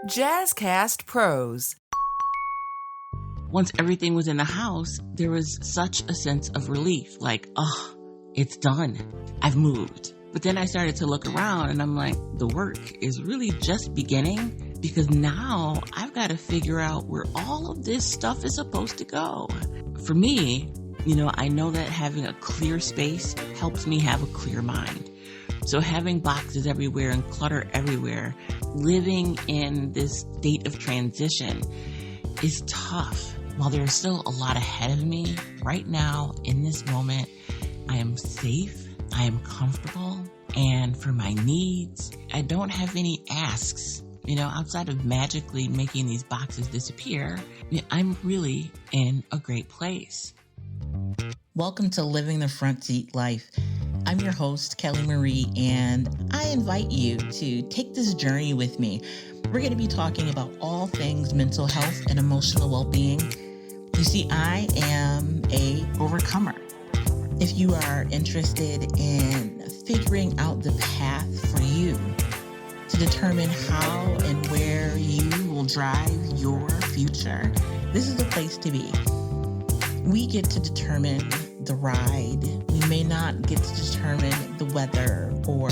JazzCast Pros. Once everything was in the house, there was such a sense of relief, like, oh, it's done. I've moved. But then I started to look around and I'm like, the work is really just beginning because now I've got to figure out where all of this stuff is supposed to go. For me, I know that having a clear space helps me have a clear mind. So having boxes everywhere and clutter everywhere, living in this state of transition is tough. While there's still a lot ahead of me, right now, in this moment, I am safe, I am comfortable, and for my needs, I don't have any asks. Outside of magically making these boxes disappear, I'm really in a great place. Welcome to Living the Front Seat Life. I'm your host, Kelly Marie, and I invite you to take this journey with me. We're going to be talking about all things mental health and emotional well-being. You see, I am a overcomer. If you are interested in figuring out the path for you to determine how and where you will drive your future, this is the place to be. We get to determine the ride. We may not get to determine the weather or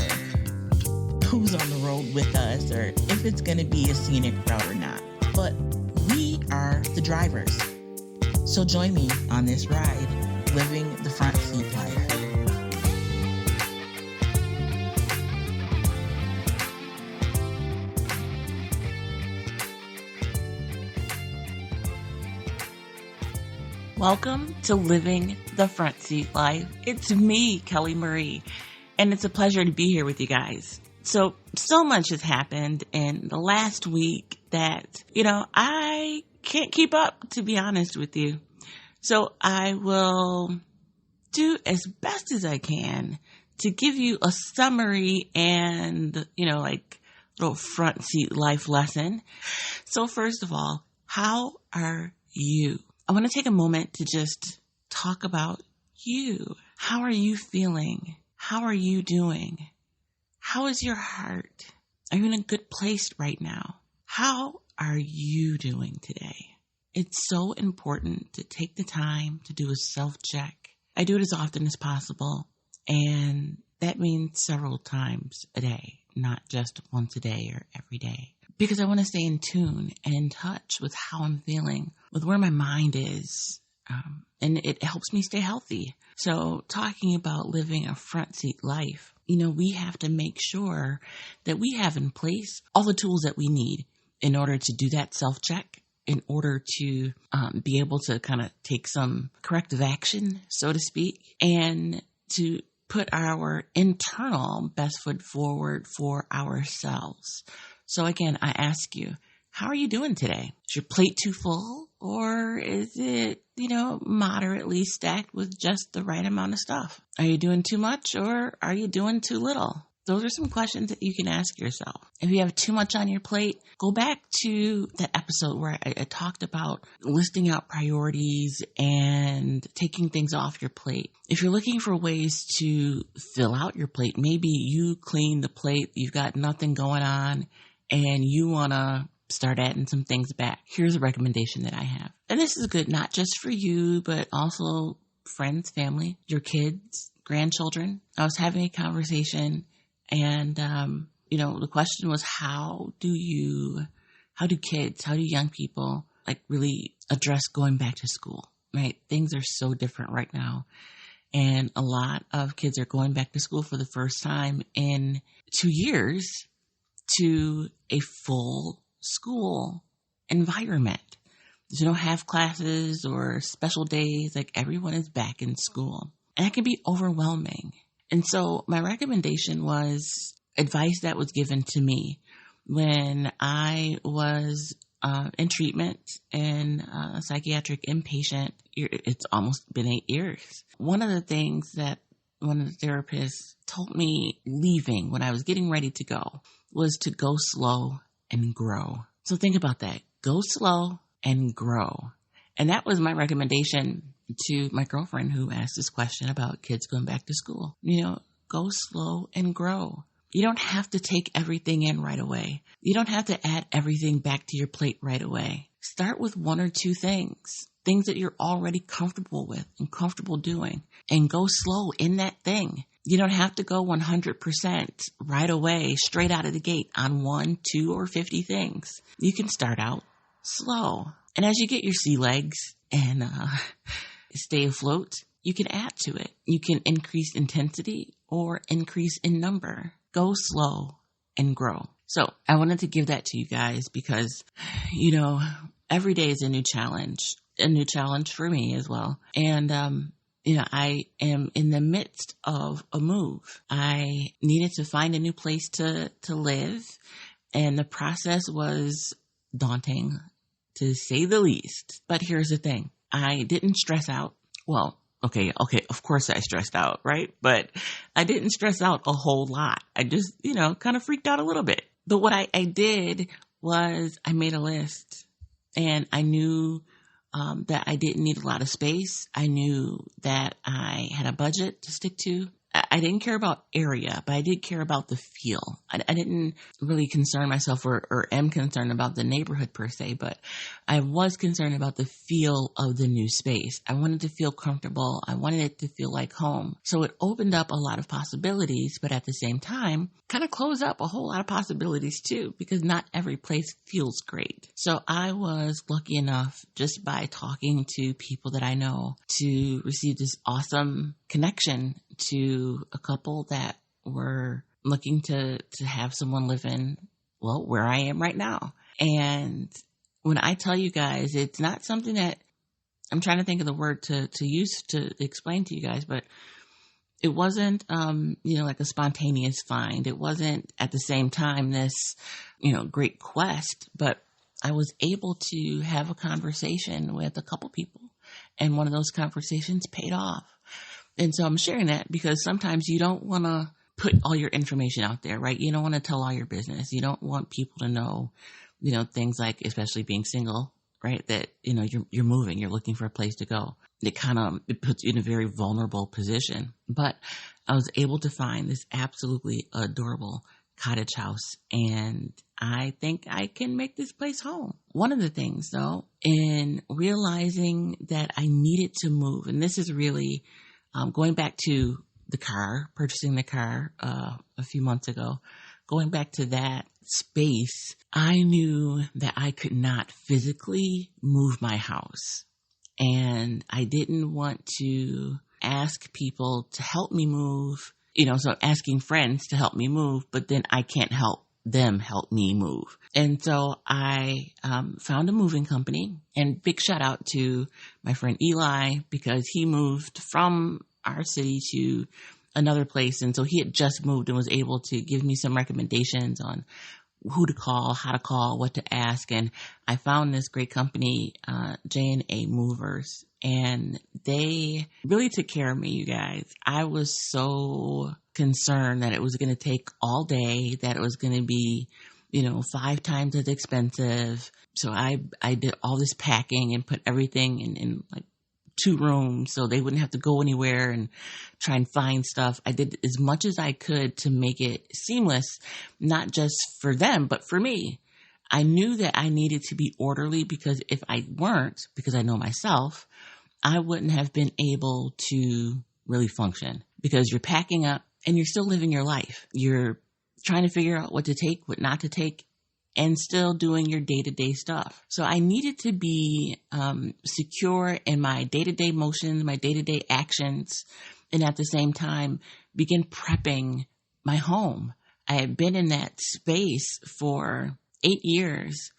who's on the road with us or if it's going to be a scenic route or not. But we are the drivers. So join me on this ride, living the front seat life. Welcome to Living the Front Seat Life. It's me, Kelly Marie, and it's a pleasure to be here with you guys. So much has happened in the last week that, I can't keep up, to be honest with you. So I will do as best as I can to give you a summary and, little front seat life lesson. So first of all, how are you? I want to take a moment to just talk about you. How are you feeling? How are you doing? How is your heart? Are you in a good place right now? How are you doing today? It's so important to take the time to do a self-check. I do it as often as possible, and that means several times a day, not just once a day or every day. Because I want to stay in tune and in touch with how I'm feeling, with where my mind is, and it helps me stay healthy. So talking about living a front seat life, we have to make sure that we have in place all the tools that we need in order to do that self-check, in order to be able to kind of take some corrective action, so to speak, and to put our internal best foot forward for ourselves. So again, I ask you, how are you doing today? Is your plate too full, or is it, moderately stacked with just the right amount of stuff? Are you doing too much, or are you doing too little? Those are some questions that you can ask yourself. If you have too much on your plate, go back to that episode where I talked about listing out priorities and taking things off your plate. If you're looking for ways to fill out your plate, maybe you clean the plate, you've got nothing going on, and you want to start adding some things back. Here's a recommendation that I have. And this is good not just for you, but also friends, family, your kids, grandchildren. I was having a conversation and, the question was, how do young people really address going back to school, right? Things are so different right now. And a lot of kids are going back to school for the first time in 2 years to a full school environment. There's no half classes or special days. Everyone is back in school. And that can be overwhelming. And so my recommendation was advice that was given to me when I was in treatment and a psychiatric inpatient. It's almost been 8 years. One of the things that one of the therapists told me leaving when I was getting ready to go was to go slow and grow. So think about that. Go slow and grow. And that was my recommendation to my girlfriend who asked this question about kids going back to school. Go slow and grow. You don't have to take everything in right away. You don't have to add everything back to your plate right away. Start with one or two things that you're already comfortable with and comfortable doing, and go slow in that thing. You don't have to go 100% right away, straight out of the gate on 1, 2, or 50 things. You can start out slow. And as you get your sea legs and stay afloat, you can add to it. You can increase intensity or increase in number. Go slow and grow. So I wanted to give that to you guys because, every day is a new challenge for me as well. And, I am in the midst of a move. I needed to find a new place to live, and the process was daunting, to say the least. But here's the thing. I didn't stress out. Well, okay, of course I stressed out, right? But I didn't stress out a whole lot. I just, kind of freaked out a little bit. But what I did was I made a list, and I knew that I didn't need a lot of space. I knew that I had a budget to stick to. I didn't care about area, but I did care about the feel. I didn't really concern myself or am concerned about the neighborhood per se, but I was concerned about the feel of the new space. I wanted to feel comfortable. I wanted it to feel like home. So it opened up a lot of possibilities, but at the same time, kind of closed up a whole lot of possibilities too, because not every place feels great. So I was lucky enough, just by talking to people that I know, to receive this awesome connection to a couple that were looking to have someone live in, where I am right now. And when I tell you guys, it's not something that I'm trying to think of the word to use to explain to you guys, but it wasn't, like a spontaneous find. It wasn't at the same time this, great quest, but I was able to have a conversation with a couple people, and one of those conversations paid off. And so I'm sharing that because sometimes you don't want to put all your information out there, right? You don't want to tell all your business. You don't want people to know, things like, especially being single, right? That, you're moving, you're looking for a place to go. It puts you in a very vulnerable position. But I was able to find this absolutely adorable cottage house, and I think I can make this place home. One of the things, though, in realizing that I needed to move, and this is really going back to purchasing the car a few months ago, going back to that space, I knew that I could not physically move my house. And I didn't want to ask people to help me move, so asking friends to help me move, but then I can't help them help me move. And so I found a moving company, and big shout out to my friend Eli, because he moved from our city to another place. And so he had just moved and was able to give me some recommendations on who to call, how to call, what to ask. And I found this great company, J&A Movers, and they really took care of me, you guys. I was so concerned that it was going to take all day, that it was going to be, 5 times as expensive. So I did all this packing and put everything in like 2 rooms so they wouldn't have to go anywhere and try and find stuff. I did as much as I could to make it seamless, not just for them, but for me. I knew that I needed to be orderly, because if I weren't, because I know myself, I wouldn't have been able to really function, because you're packing up and you're still living your life. You're trying to figure out what to take, what not to take, and still doing your day-to-day stuff. So I needed to be secure in my day-to-day motions, my day-to-day actions, and at the same time begin prepping my home. I had been in that space for 8 years,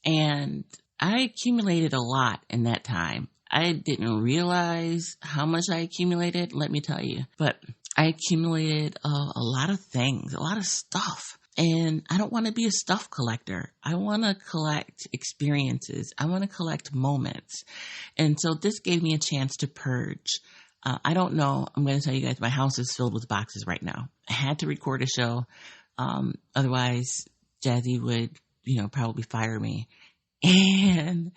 and I accumulated a lot in that time. I didn't realize how much I accumulated, let me tell you, but I accumulated a lot of things, a lot of stuff. And I don't want to be a stuff collector. I want to collect experiences. I want to collect moments. And so this gave me a chance to purge. I don't know. I'm going to tell you guys, my house is filled with boxes right now. I had to record a show. Otherwise, Jazzy would, probably fire me. And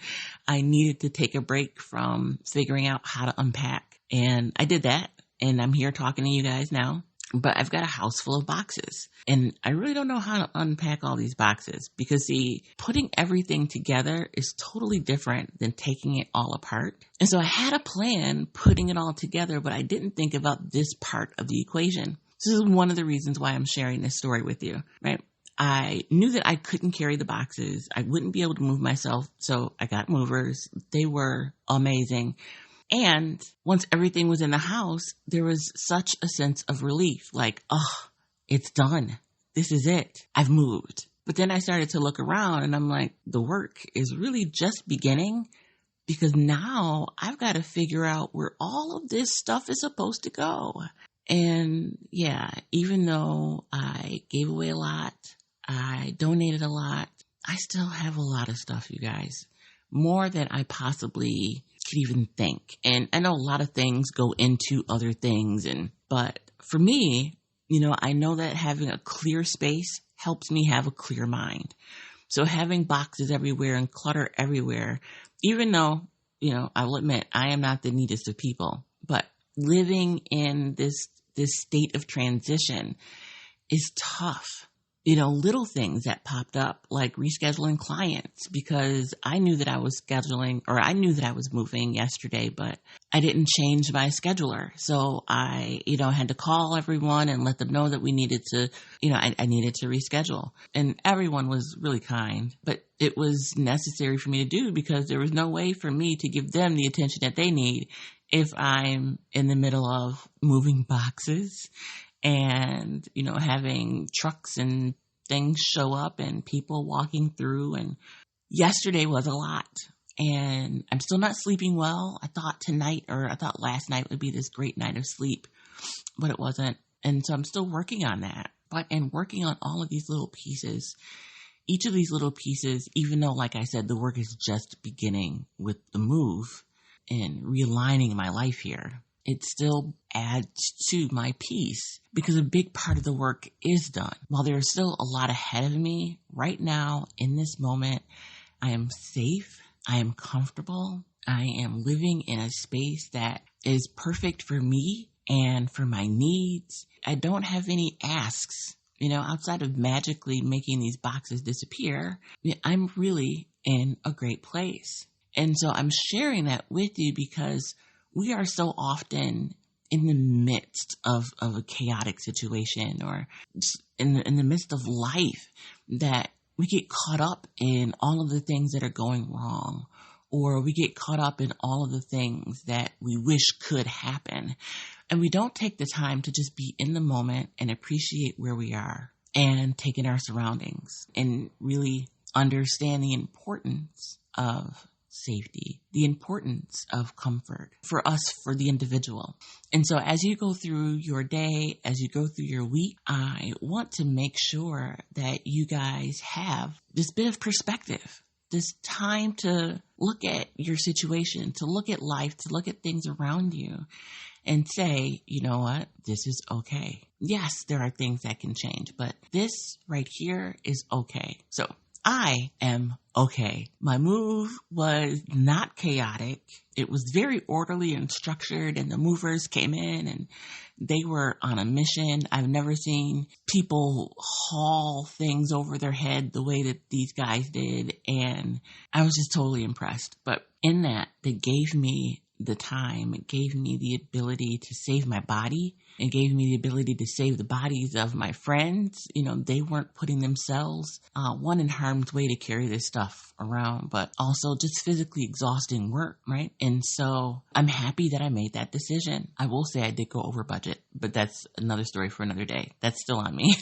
I needed to take a break from figuring out how to unpack. And I did that. And I'm here talking to you guys now. but I've got a house full of boxes, and I really don't know how to unpack all these boxes because see, putting everything together is totally different than taking it all apart. And so I had a plan putting it all together, but I didn't think about this part of the equation. This is one of the reasons why I'm sharing this story with you, right? I knew that I couldn't carry the boxes. I wouldn't be able to move myself. So I got movers. They were amazing. And once everything was in the house, there was such a sense of relief. Like, oh, it's done. This is it. I've moved. But then I started to look around and I'm like, the work is really just beginning because now I've got to figure out where all of this stuff is supposed to go. And yeah, even though I gave away a lot, I donated a lot, I still have a lot of stuff, you guys. More than I possibly could even think. And I know a lot of things go into other things, but for me, I know that having a clear space helps me have a clear mind. So having boxes everywhere and clutter everywhere, even though, I will admit I am not the neatest of people, but living in this state of transition is tough. Little things that popped up like rescheduling clients because I knew that I was moving yesterday, but I didn't change my scheduler. So I, had to call everyone and let them know that we needed to, I needed to reschedule. And everyone was really kind, but it was necessary for me to do because there was no way for me to give them the attention that they need if I'm in the middle of moving boxes and, having trucks and things show up and people walking through. And yesterday was a lot and I'm still not sleeping well. I thought last night would be this great night of sleep, but it wasn't. And so I'm still working on that, and working on all of these little pieces. Each of these little pieces, even though, like I said, the work is just beginning with the move and realigning my life here, it still adds to my peace because a big part of the work is done. While there's still a lot ahead of me right now in this moment, I am safe. I am comfortable. I am living in a space that is perfect for me and for my needs. I don't have any asks, outside of magically making these boxes disappear. I'm really in a great place. And so I'm sharing that with you because we are so often in the midst of a chaotic situation or in the midst of life that we get caught up in all of the things that are going wrong, or we get caught up in all of the things that we wish could happen. And we don't take the time to just be in the moment and appreciate where we are and take in our surroundings and really understand the importance of safety, the importance of comfort for us, for the individual. And so as you go through your day, as you go through your week, I want to make sure that you guys have this bit of perspective, this time to look at your situation, to look at life, to look at things around you and say, you know what, this is okay. Yes, there are things that can change, but this right here is okay. So I am okay. My move was not chaotic. It was very orderly and structured, and the movers came in and they were on a mission. I've never seen people haul things over their head the way that these guys did, and I was just totally impressed. But in that, they gave me the time. It gave me the ability to save my body. It gave me the ability to save the bodies of my friends. They weren't putting themselves, in harm's way to carry this stuff around, but also just physically exhausting work, right? And so I'm happy that I made that decision. I will say I did go over budget, but that's another story for another day. That's still on me.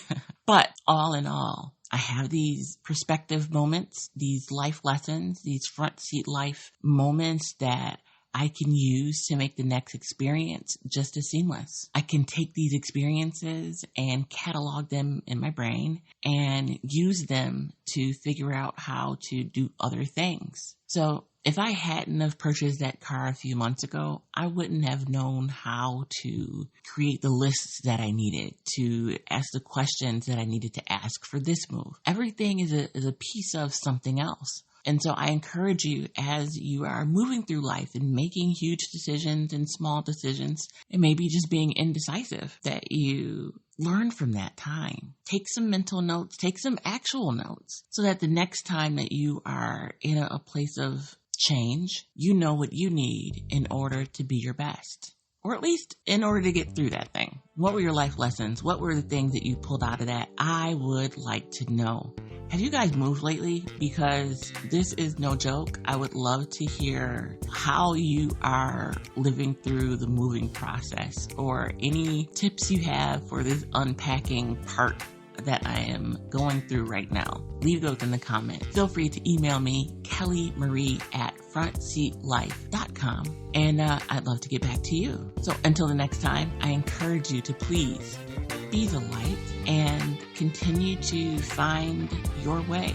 But all in all, I have these perspective moments, these life lessons, these front seat life moments that I can use to make the next experience just as seamless. I can take these experiences and catalog them in my brain and use them to figure out how to do other things. So if I hadn't have purchased that car a few months ago, I wouldn't have known how to create the lists that I needed, to ask the questions that I needed to ask for this move. Everything is a piece of something else. And so I encourage you, as you are moving through life and making huge decisions and small decisions, and maybe just being indecisive, that you learn from that time. Take some mental notes, take some actual notes, so that the next time that you are in a place of change, you know what you need in order to be your best. Or at least in order to get through that thing. What were your life lessons? What were the things that you pulled out of that? I would like to know. Have you guys moved lately? Because this is no joke. I would love to hear how you are living through the moving process, or any tips you have for this unpacking part that I am going through right now. Leave those in the comments. Feel free to email me, kellymarie@frontseatlife.com, and I'd love to get back to you. So until the next time, I encourage you to please be the light and continue to find your way.